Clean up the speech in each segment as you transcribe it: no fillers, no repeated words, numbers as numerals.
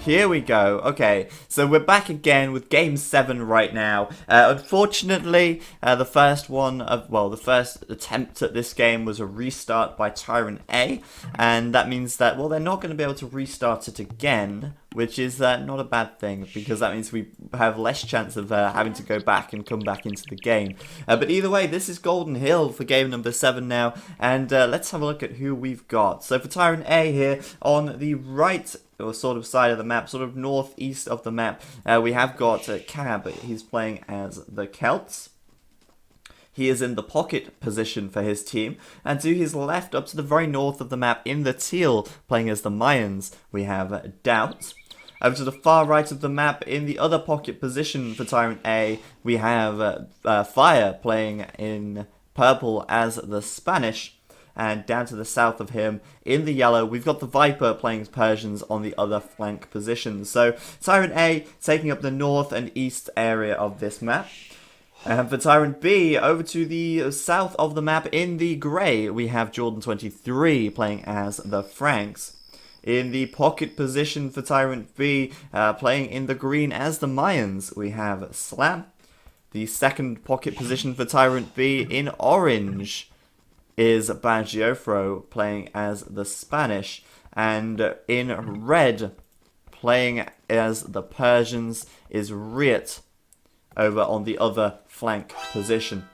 Here we go. Okay, so we're back again with Game 7 right now. Unfortunately, the first attempt at this game was a restart by TyRanT A, and that means that, well, they're not going to be able to restart it again, which is not a bad thing, because that means we have less chance of having to go back and come back into the game. But either way, this is Golden Hill for game number 7 now, and let's have a look at who we've got. So for TyRanT A here, on the right or sort of side of the map, sort of northeast of the map, we have got Cab. He's playing as the Celts. He is in the pocket position for his team, and to his left, up to the very north of the map, in the teal, playing as the Mayans, we have Doubt. Over to the far right of the map, in the other pocket position for TyRanT A, we have Fire playing in purple as the Spanish. And down to the south of him, in the yellow, we've got the Viper playing as Persians on the other flank positions. So TyRanT A taking up the north and east area of this map. And for TyRanT B, over to the south of the map, in the grey, we have Jordan23 playing as the Franks. In the pocket position for TyRanT B, playing in the green as the Mayans, we have Slam. The second pocket position for TyRanT B, in orange, is Bagiofro playing as the Spanish, and in red, playing as the Persians, is Riot over on the other flank position.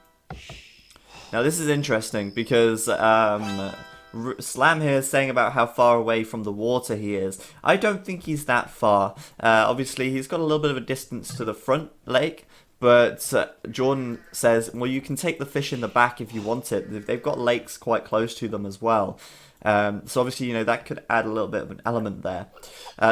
Now this is interesting because Slam here is saying about how far away from the water he is. I don't think he's that far. Obviously he's got a little bit of a distance to the front lake, but Jordan says, well, you can take the fish in the back if you want it. They've got lakes quite close to them as well. So obviously, you know, that could add a little bit of an element there.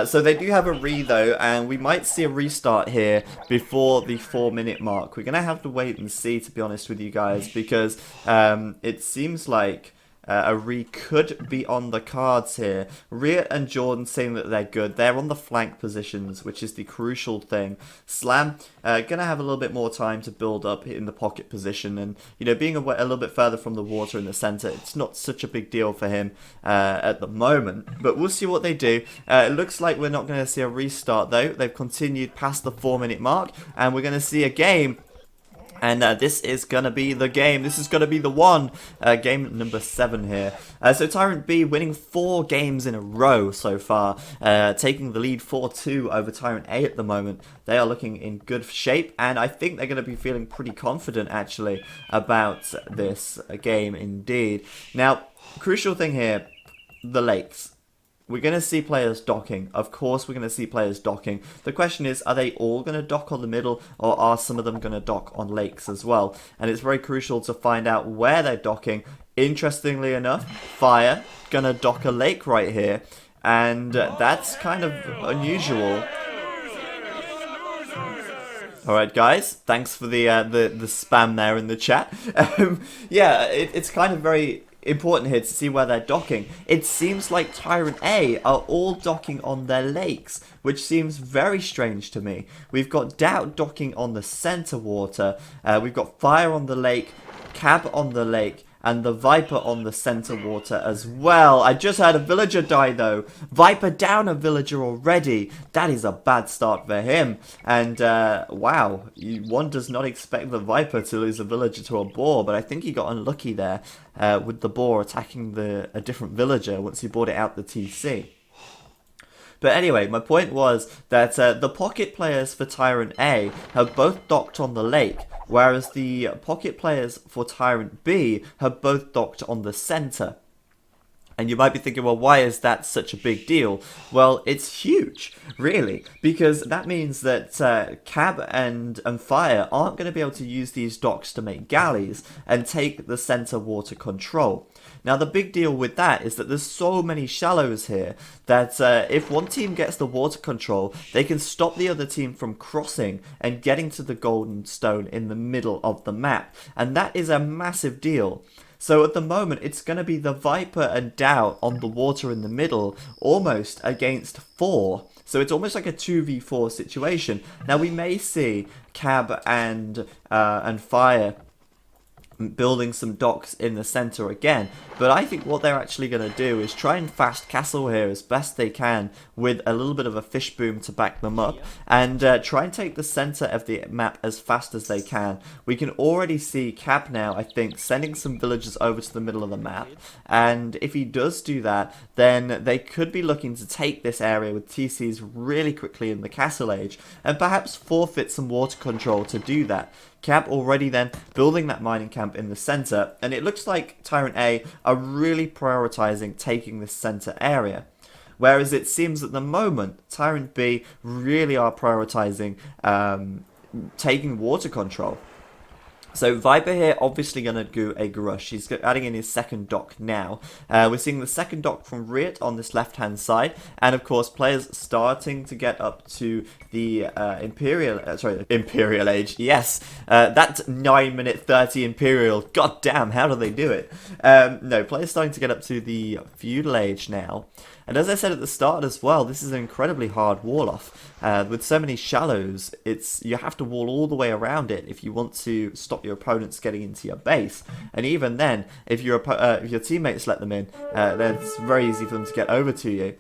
So they do have a though, and we might see a restart here before the 4-minute mark. We're going to have to wait and see, to be honest with you guys, because it seems like a could be on the cards here. Riot and Jordan saying that they're good. They're on the flank positions, which is the crucial thing. Slam gonna have a little bit more time to build up in the pocket position, and you know, being a little bit further from the water in the center, it's not such a big deal for him at the moment. But we'll see what they do. It looks like we're not going to see a restart though. They've continued past the 4-minute mark, and we're going to see a game. And this is going to be the game. This is going to be the one. Game number 7 here. So TyRanT B winning 4 games in a row so far. Taking the lead 4-2 over TyRanT A at the moment. They are looking in good shape. And I think they're going to be feeling pretty confident, actually, about this game indeed. Now, crucial thing here. The lakes. We're going to see players docking. Of course, we're going to see players docking. The question is, are they all going to dock on the middle, or are some of them going to dock on lakes as well? And it's very crucial to find out where they're docking. Interestingly enough, Fire going to dock a lake right here, and that's kind of unusual. Alright guys, thanks for the spam there in the chat. Yeah, it's kind of very important here to see where they're docking. It seems like TyRanT A are all docking on their lakes, which seems very strange to me. We've got Doubt docking on the center water, we've got Fire on the lake, Cab on the lake, and the Viper on the center water as well. I just had a villager die though. Viper down a villager already. That is a bad start for him. And wow, one does not expect the Viper to lose a villager to a boar, but I think he got unlucky there with the boar attacking a different villager once he brought it out the TC. But anyway, my point was that the pocket players for TyRanT A have both docked on the lake, whereas the pocket players for TyRanT B have both docked on the center. And you might be thinking, well, why is that such a big deal? Well, it's huge, really, because that means that Cab and Fire aren't going to be able to use these docks to make galleys and take the center water control. Now, the big deal with that is that there's so many shallows here that if one team gets the water control, they can stop the other team from crossing and getting to the golden stone in the middle of the map. And that is a massive deal. So at the moment, it's going to be the Viper and Doubt on the water in the middle, almost against 4. So it's almost like a 2v4 situation. Now we may see Cab and Fire building some docks in the center again. But I think what they're actually going to do is try and fast castle here as best they can with a little bit of a fish boom to back them up, and try and take the center of the map as fast as they can. We can already see Cab now, I think, sending some villagers over to the middle of the map, and if he does do that, then they could be looking to take this area with TCs really quickly in the Castle Age, and perhaps forfeit some water control to do that. Cab already then building that mining camp in the center, and it looks like TyRanT A are really prioritizing taking this center area. Whereas it seems at the moment, TyRanT B really are prioritizing taking water control. So Viper here obviously going to do a Grush. He's adding in his second dock now. We're seeing the second dock from Riot on this left-hand side. And of course, players starting to get up to the Imperial Age. Yes, that 9 minute 30 Imperial. God damn, how do they do it? No, players starting to get up to the Feudal Age now. And as I said at the start as well, this is an incredibly hard wall off. With so many shallows, you have to wall all the way around it if you want to stop your opponents getting into your base. And even then, if your teammates let them in, then it's very easy for them to get over to you.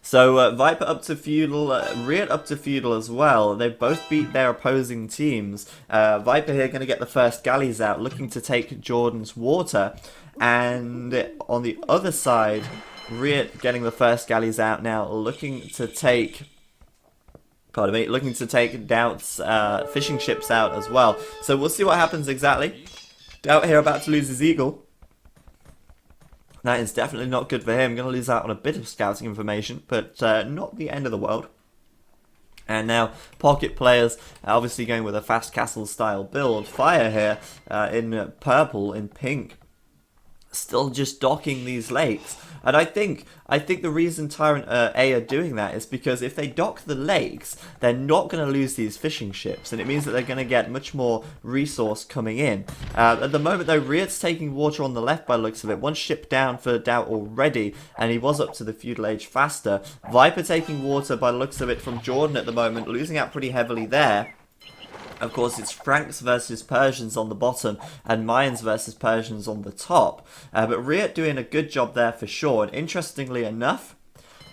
So Viper up to Feudal, Riot up to Feudal as well. They both beat their opposing teams. Viper here going to get the first galleys out, looking to take Jordan's water. And on the other side, Riot getting the first galleys out now, looking to take Doubt's fishing ships out as well. So we'll see what happens exactly. Doubt here about to lose his eagle. That is definitely not good for him. Going to lose out on a bit of scouting information, but not the end of the world. And now, Pocket players obviously going with a fast castle style build. Fire here in purple, in pink. Still just docking these lakes. And I think the reason TyRanT A are doing that is because if they dock the lakes, they're not going to lose these fishing ships, and it means that they're going to get much more resource coming in. At the moment, though, Riot's taking water on the left by the looks of it. One ship down for Doubt already, and he was up to the Feudal Age faster. Viper taking water by the looks of it from Jordan at the moment, losing out pretty heavily there. Of course, it's Franks versus Persians on the bottom and Mayans versus Persians on the top. But Riot doing a good job there for sure. And interestingly enough,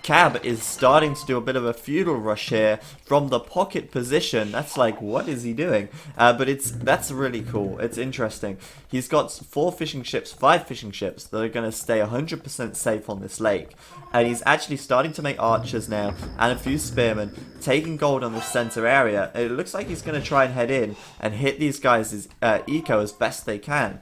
Cab is starting to do a bit of a feudal rush here from the pocket position. That's like, what is he doing? But that's really cool. It's interesting. He's got 5 fishing ships that are going to stay 100% safe on this lake. And he's actually starting to make archers now and a few spearmen, taking gold on the center area. It looks like he's going to try and head in and hit these guys' eco as best they can.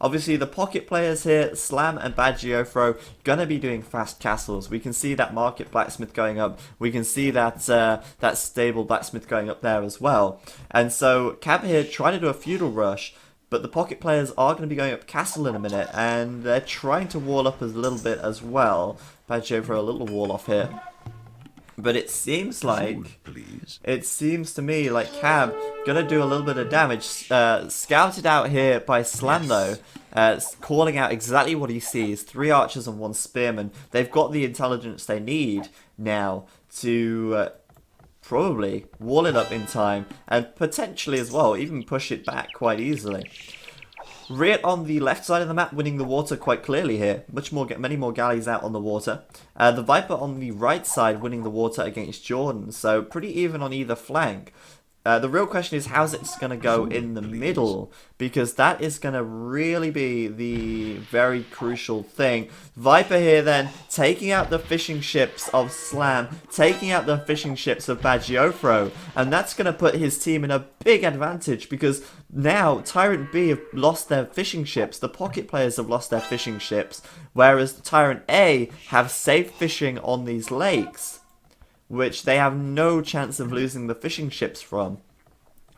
Obviously, the pocket players here, Slam and Bad Geofro, gonna be doing fast castles. We can see that market blacksmith going up. We can see that that stable blacksmith going up there as well. And so, Cab here trying to do a feudal rush, but the pocket players are going to be going up castle in a minute, and they're trying to wall up a little bit as well. Bad Geofro, a little wall off here. But it seems like, it seems to me like Cab gonna do a little bit of damage. Scouted out here by Slam though, calling out exactly what he sees. 3 archers and 1 spearman. They've got the intelligence they need now to probably wall it up in time, and potentially as well, even push it back quite easily. Riot on the left side of the map winning the water quite clearly here. Many more galleys out on the water. The Viper on the right side winning the water against Jordan. So pretty even on either flank. The real question is how's it going to go in the middle, because that is going to really be the very crucial thing. Viper here then taking out the fishing ships of Slam, taking out the fishing ships of Bad Geofro, and that's going to put his team in a big advantage, because now TyRanT B have lost their fishing ships, the pocket players have lost their fishing ships, whereas TyRanT A have safe fishing on these lakes, which they have no chance of losing the fishing ships from.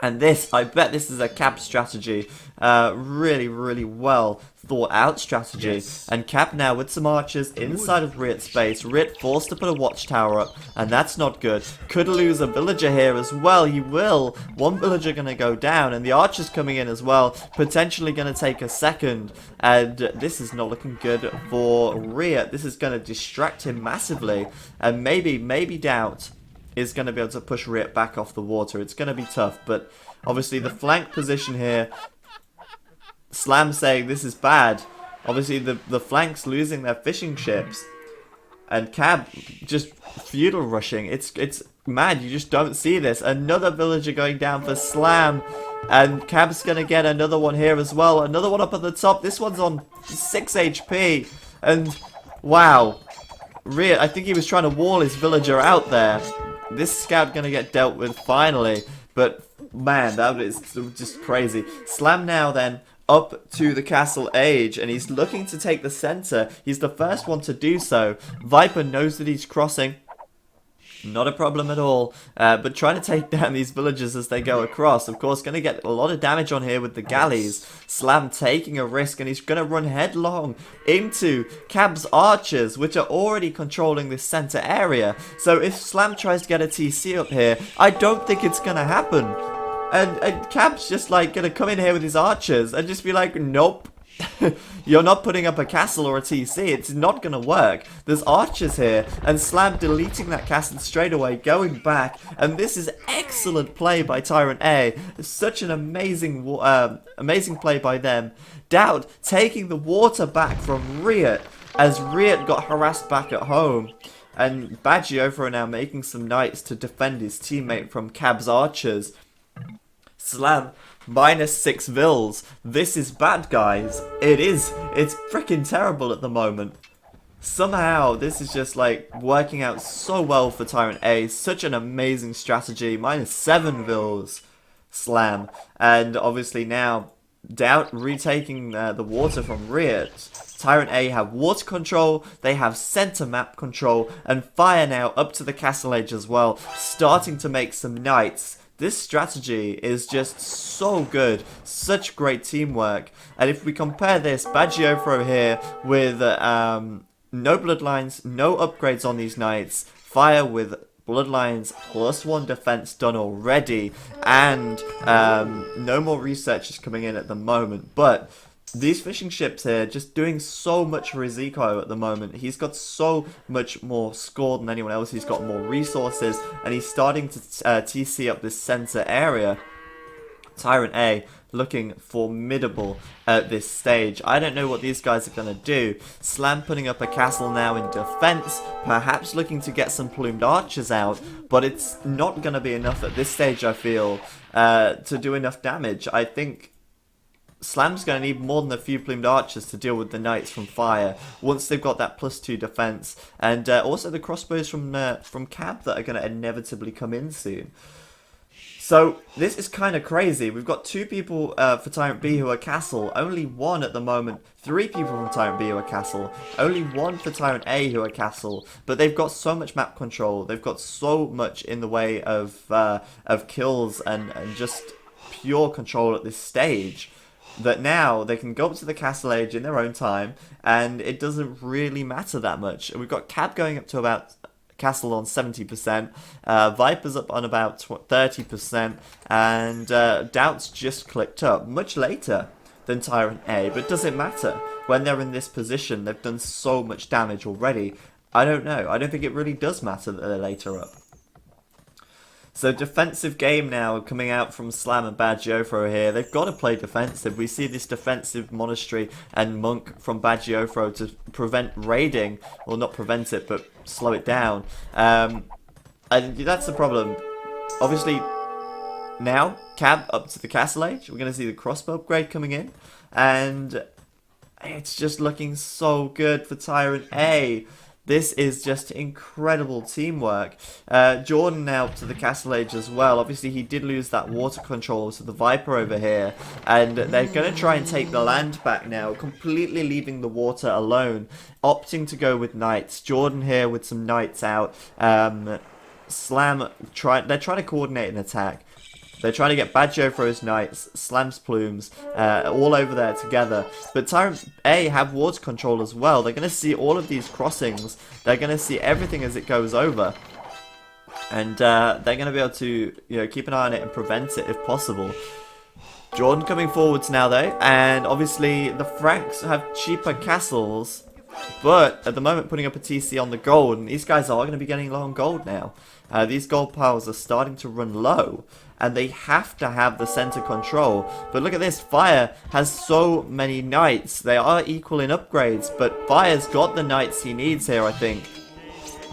And this, I bet this is a Cab strategy, really, really well thought out strategy. Yes. And Cab now with some archers inside of Riot's base. Riot forced to put a watchtower up, and that's not good. Could lose a villager here as well. He will. 1 villager going to go down, and the archers coming in as well, potentially going to take a second. And this is not looking good for Riot. This is going to distract him massively, and maybe Doubt is going to be able to push Riot back off the water. It's going to be tough, but obviously the flank position here Slam saying this is bad. Obviously, the flanks losing their fishing ships. And Cab just feudal rushing. It's mad. You just don't see this. Another villager going down for Slam. And Cab's going to get another one here as well. Another one up at the top. This one's on 6 HP. And wow. I think he was trying to wall his villager out there. This scout going to get dealt with finally. But man, that is just crazy. Slam now then up to the castle age, and he's looking to take the center. He's the first one to do so. Viper knows that he's crossing. Not a problem at all, but trying to take down these villagers as they go across. Of course, going to get a lot of damage on here with the galleys. Slam taking a risk, and he's going to run headlong into Cab's archers, which are already controlling this center area. So if Slam tries to get a TC up here, I don't think it's going to happen. And Cab's just like going to come in here with his archers and just be like, nope. You're not putting up a castle or a TC. It's not going to work. There's archers here. And Slam deleting that castle straight away, going back. And this is excellent play by TyRanT A. It's such an amazing play by them. Doubt taking the water back from Riot as Riot got harassed back at home. And Bagiofro now making some knights to defend his teammate from Cab's archers. Slam -6 vills. This is bad, guys. It is. It's freaking terrible at the moment. Somehow, this is just like working out so well for TyRanT A. Such an amazing strategy. -7 vills. Slam. And obviously now, Doubt retaking the water from Riot. TyRanT A have water control, they have center map control, and fire now up to the castle age as well. Starting to make some knights. This strategy is just so good. Such great teamwork. And if we compare this, Bagiofro here with no bloodlines, no upgrades on these knights, fire with bloodlines +1 defense done already, and no more researchers coming in at the moment. But these fishing ships here just doing so much for his eco at the moment. He's got so much more score than anyone else. He's got more resources, and he's starting to TC up this center area. TyRanT A looking formidable at this stage. I don't know what these guys are going to do. Slam putting up a castle now in defense, perhaps looking to get some plumed archers out, but it's not going to be enough at this stage, I feel, to do enough damage. I think Slam's going to need more than a few plumed archers to deal with the knights from fire once they've got that +2 defense, and also the crossbows from Cab that are going to inevitably come in soon. So this is kind of crazy. We've got 2 people for TyRanT B who are castle, only 1 at the moment. 3 people from TyRanT B who are castle, only 1 for TyRanT A who are castle. But they've got so much map control. They've got so much in the way of kills and just pure control at this stage, that now they can go up to the castle age in their own time, and it doesn't really matter that much. We've got Cab going up to about castle on 70%, Viper's up on about 30%, and Doubt's just clicked up much later than TyRanT A, but does it matter? When they're in this position, they've done so much damage already. I don't know. I don't think it really does matter that they're later up. So defensive game now coming out from Slam and Bagiofro here. They've got to play defensive. We see this defensive monastery and monk from Bagiofro to prevent raiding. Well, not prevent it, but slow it down. And that's the problem. Obviously, now, Cab up to the castle age. We're going to see the crossbow upgrade coming in. And it's just looking so good for TyRanT A. This is just incredible teamwork. Jordan now up to the castle age as well. Obviously, he did lose that water control to the Viper over here. And they're going to try and take the land back now, completely leaving the water alone. Opting to go with knights. Jordan here with some knights out. Slam, they're trying to coordinate an attack. They're trying to get Bagiofro's knights, Slam's plumes, all over there together. But TyRanT A have water control as well. They're going to see all of these crossings. They're going to see everything as it goes over. And they're going to be able to keep an eye on it and prevent it if possible. Jordan coming forwards now though. And obviously the Franks have cheaper castles. But at the moment putting up a TC on the gold. And these guys are going to be getting low on gold now. These gold piles are starting to run low. and they have to have the center control. But look at this, Fire has so many knights. They are equal in upgrades, but Fire's got the knights he needs here, I think.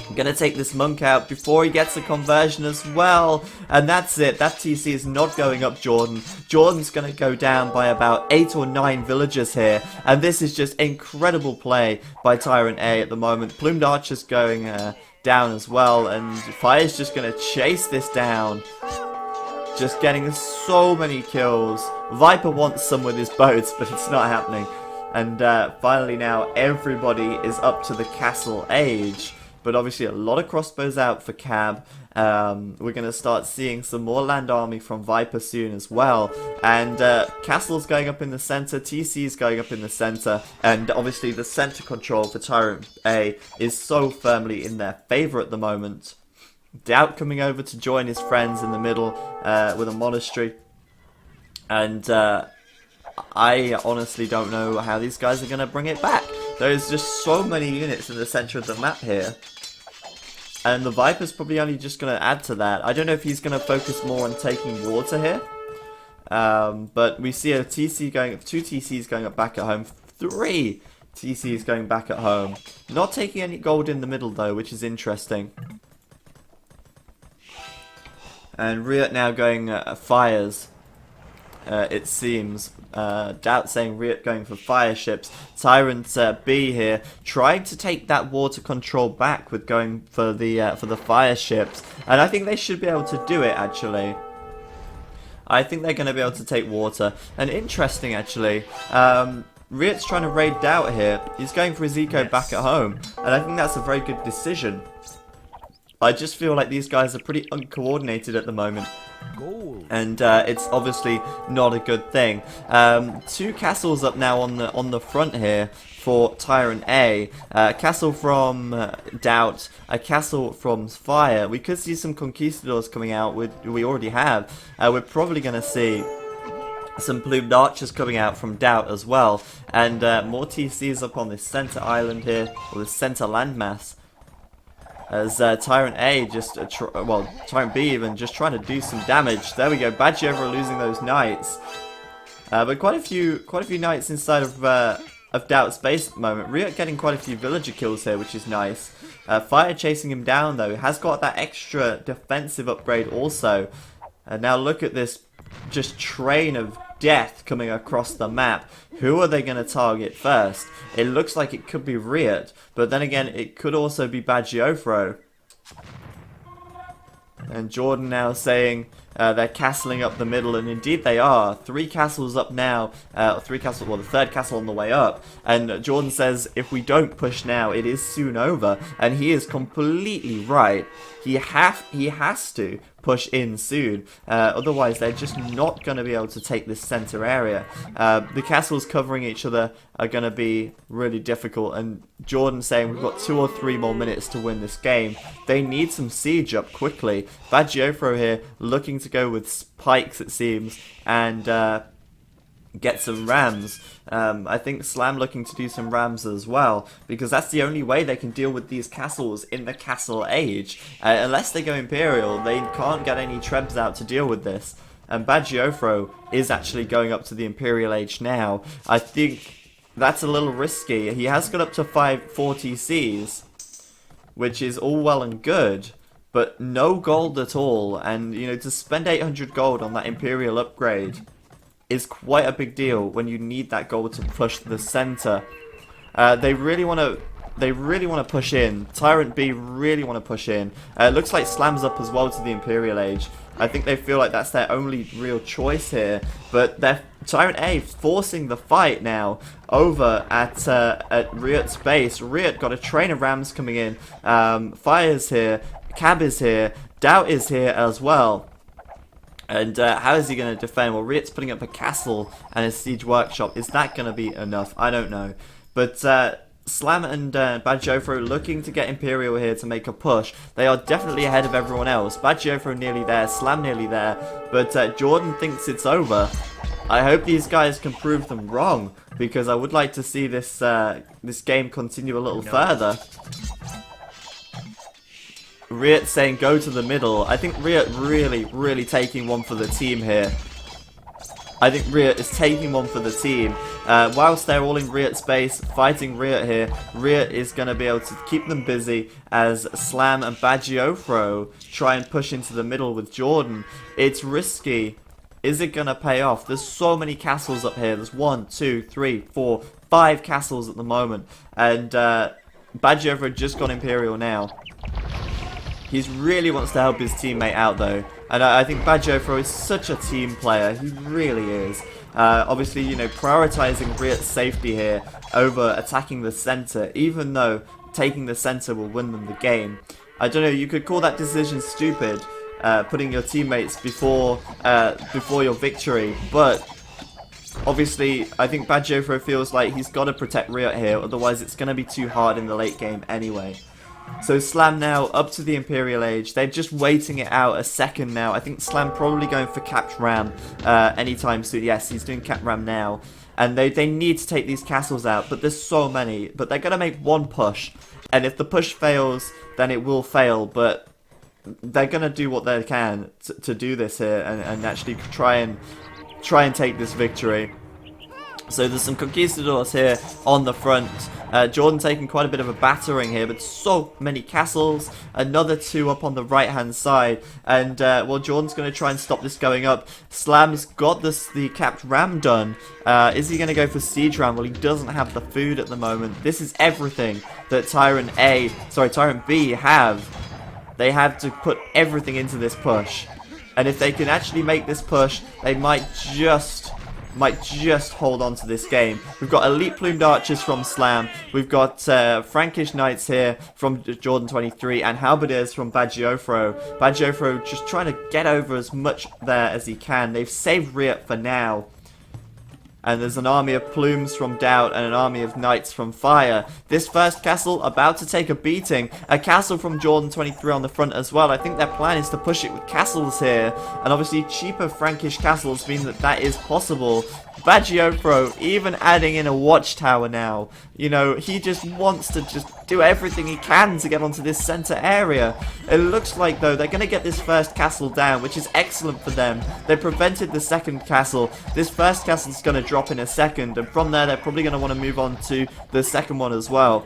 I'm gonna take this monk out before he gets a conversion as well. And that's it. That TC is not going up Jordan. Jordan's gonna go down by about 8 or 9 villagers here. And this is just incredible play by TyRanT A at the moment. Plumed Archer's going down as well. And Fire's just gonna chase this down. Just getting so many kills. Viper wants some with his boats, but it's not happening. And finally now everybody is up to the castle age. But obviously a lot of crossbows out for Cab. We're going to start seeing some more land army from Viper soon as well. And Castle's going up in the center, TC's going up in the center. And obviously the center control for TyRanT A is so firmly in their favor at the moment. Doubt coming over to join his friends in the middle with a monastery. And I honestly don't know how these guys are going to bring it back. There's just so many units in the center of the map here. And the Viper's probably only just going to add to that. I don't know if he's going to focus more on taking water here. But we see a TC going, 2 TCs going up back at home. 3 TCs going back at home. Not taking any gold in the middle though, which is interesting. And Riot now going fires. It seems. Doubt saying Riot going for fire ships. TyRanT B here trying to take that water control back with going for the fire ships, and I think they should be able to do it actually. I think they're going to be able to take water. And interesting actually, Riot's trying to raid Doubt here. He's going for his eco back at home, and I think that's a very good decision. I just feel like these guys are pretty uncoordinated at the moment. And it's obviously not a good thing. 2 castles up now on the front here for TyRanT A. Castle from Doubt, a castle from Fire. We could see some conquistadors coming out. We already have. We're probably going to see some plumed archers coming out from Doubt as well. And more TCs up on this center island here, or this center landmass. As TyRanT A just, TyRanT B even just trying to do some damage. There we go, Badgeover losing those knights. But quite a few knights inside of Doubt's base at the moment. Riot getting quite a few villager kills here, which is nice. Fire chasing him down though, has got that extra defensive upgrade also. And now look at this just train of death coming across the map. Who are they going to target first? It looks like it could be Riot, but then again it could also be Badgeover. And Jordan now saying they're castling up the middle, and indeed they are. 3 castles up now, 3 castles, well the 3rd castle on the way up. And Jordan says if we don't push now, it is soon over, and he is completely right. He has to push in soon, otherwise they're just not going to be able to take this center area. The castles covering each other are going to be really difficult, and Jordan saying we've got 2 or 3 more minutes to win this game. They need some siege up quickly. Badgeover here looking to go with pikes it seems, and get some rams. I think Slam looking to do some rams as well, because that's the only way they can deal with these castles in the castle age. Unless they go Imperial, they can't get any trebs out to deal with this. And Badgeover is actually going up to the Imperial age now. I think that's a little risky. He has got up to 4 TCs, which is all well and good, but no gold at all. And you know, to spend 800 gold on that Imperial upgrade is quite a big deal when you need that gold to push the center. They really want to push in. TyRanT B really want to push in. It looks like Slam's up as well to the Imperial age. I think they feel like that's their only real choice here. But they're TyRanT A forcing the fight now over at Riot's base. Riot got a train of rams coming in. Fire's here. Cab is here. Doubt is here as well. And how is he going to defend? Well, Riot's putting up a castle and a siege workshop. Is that going to be enough? I don't know. But Slam and Badgeover looking to get Imperial here to make a push. They are definitely ahead of everyone else. Badgeover nearly there, Slam nearly there. But Jordan thinks it's over. I hope these guys can prove them wrong, because I would like to see this this game continue a little further. Riot saying go to the middle. I think Riot really taking one for the team here. I think Riot is taking one for the team. Whilst they're all in Riot's base, fighting Riot here, Riot is going to be able to keep them busy as Slam and Bagiofro try and push into the middle with Jordan. It's risky. Is it going to pay off? There's so many castles up here. There's 1, 2, 3, 4, 5 castles at the moment. And Bagiofro just got Imperial now. He really wants to help his teammate out though. And I think Bagiofro is such a team player. He really is. Obviously, you know, prioritizing Riot's safety here over attacking the center, even though taking the center will win them the game. I don't know, you could call that decision stupid, putting your teammates before your victory, but obviously, I think Bagiofro feels like he's got to protect Riot here, otherwise it's going to be too hard in the late game anyway. So Slam now up to the Imperial Age. They're just waiting it out a second now. I think Slam probably going for Capt Ram anytime soon. Yes, he's doing Capt Ram now. And they need to take these castles out, but there's so many. But they're going to make one push. And if the push fails, then it will fail. But they're going to do what they can to do this here and actually try and take this victory. So there's some Conquistadors here on the front. Jordan taking quite a bit of a battering here, but so many castles. Another 2 up on the right-hand side. And, well, Jordan's going to try and stop this going up. Slam's got the Capt Ram done. Is he going to go for Siege Ram? Well, he doesn't have the food at the moment. This is everything that TyRanT B have. They have to put everything into this push. And if they can actually make this push, they might just hold on to this game. We've got Elite Plumed Archers from Slam. We've got Frankish Knights here from Jordan 23 and Halberdiers from Bagiofro. Bagiofro just trying to get over as much there as he can. They've saved Riot for now. And there's an army of Plumes from Doubt and an army of Knights from Fire. This first castle about to take a beating. A castle from Jordan 23 on the front as well. I think their plan is to push it with castles here. And obviously cheaper Frankish castles mean that is possible. Bagiofro even adding in a watchtower now. You know, he just wants to just do everything he can to get onto this center area. It looks like, though, they're going to get this first castle down, which is excellent for them. They prevented the second castle. This first castle is going to drop in a second, and from there, they're probably going to want to move on to the second one as well.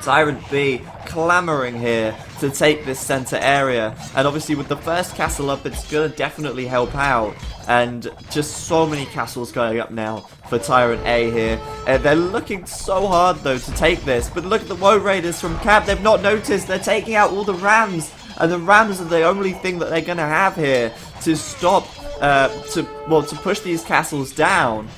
TyRanT B clamoring here to take this center area, and obviously with the first castle up, it's going to definitely help out. And just so many castles going up now for TyRanT A here. They're looking so hard though to take this, but look at the Woe Raiders from Cap. They've not noticed. They're taking out all the Rams, and the Rams are the only thing that they're going to have here to stop to push these castles down.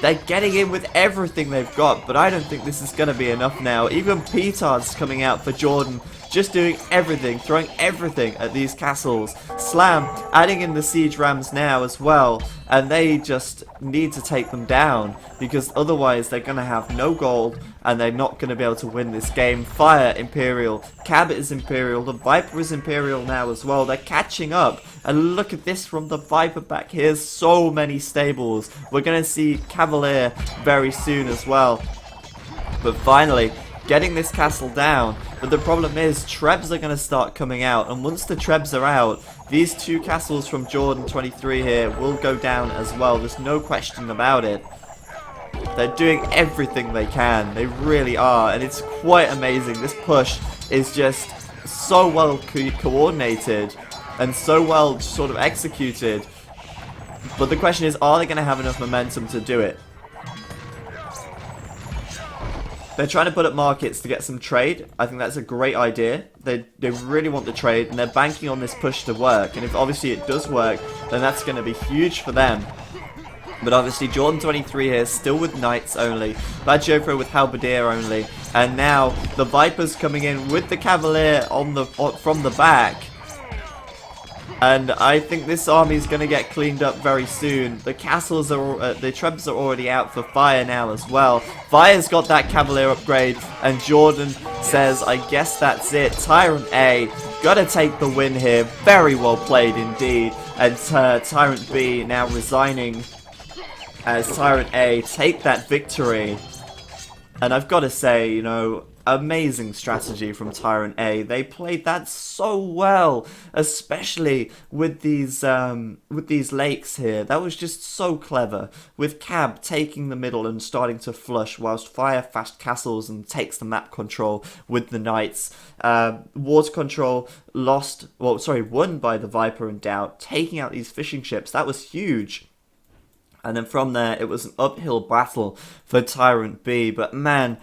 They're getting in with everything they've got, but I don't think this is going to be enough now. Even Petard's coming out for Jordan, just doing everything, throwing everything at these castles. Slam adding in the Siege Rams now as well, and they just need to take them down, because otherwise they're going to have no gold, and they're not going to be able to win this game. Fire Imperial, Cabot is Imperial, the Viper is Imperial now as well. They're catching up, and look at this from the Viper back here. So many stables. We're going to see Cavalier very soon as well. But finally, getting this castle down. But the problem is, Trebs are going to start coming out, and once the Trebs are out, these 2 castles from Jordan 23 here will go down as well. There's no question about it. They're doing everything they can. They really are, and it's quite amazing. This push is just so well coordinated and so well sort of executed. But the question is, are they going to have enough momentum to do it? They're trying to put up markets to get some trade. I think that's a great idea. They really want the trade, and they're banking on this push to work. And if obviously it does work, then that's going to be huge for them. But obviously Jordan 23 here, still with Knights only. Bagiofro with Halberdier only. And now the Vipers coming in with the Cavalier from the back. And I think this army is going to get cleaned up very soon. The castles are, the Trebs are already out for Fire now as well. Fire's got that Cavalier upgrade, and Jordan says, I guess that's it. TyRanT A, gotta take the win here. Very well played indeed. And TyRanT B now resigning as TyRanT A take that victory. And I've got to say, you know, amazing strategy from TyRanT A. They played that so well, especially with these lakes here. That was just so clever. With Cab taking the middle and starting to flush, whilst Fire fast castles and takes the map control with the knights. Water control won by the Viper and Doubt, taking out these fishing ships. That was huge. And then from there, it was an uphill battle for TyRanT B. But man,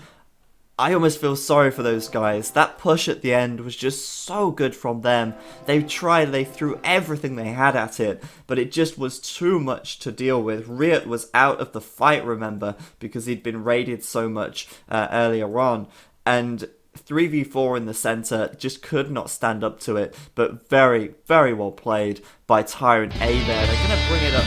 I almost feel sorry for those guys. That push at the end was just so good from them. They threw everything they had at it, but it just was too much to deal with. Riot was out of the fight, remember, because he'd been raided so much earlier on. And 3v4 in the center just could not stand up to it, but very, very well played by TyRanT A there. They're going to bring it up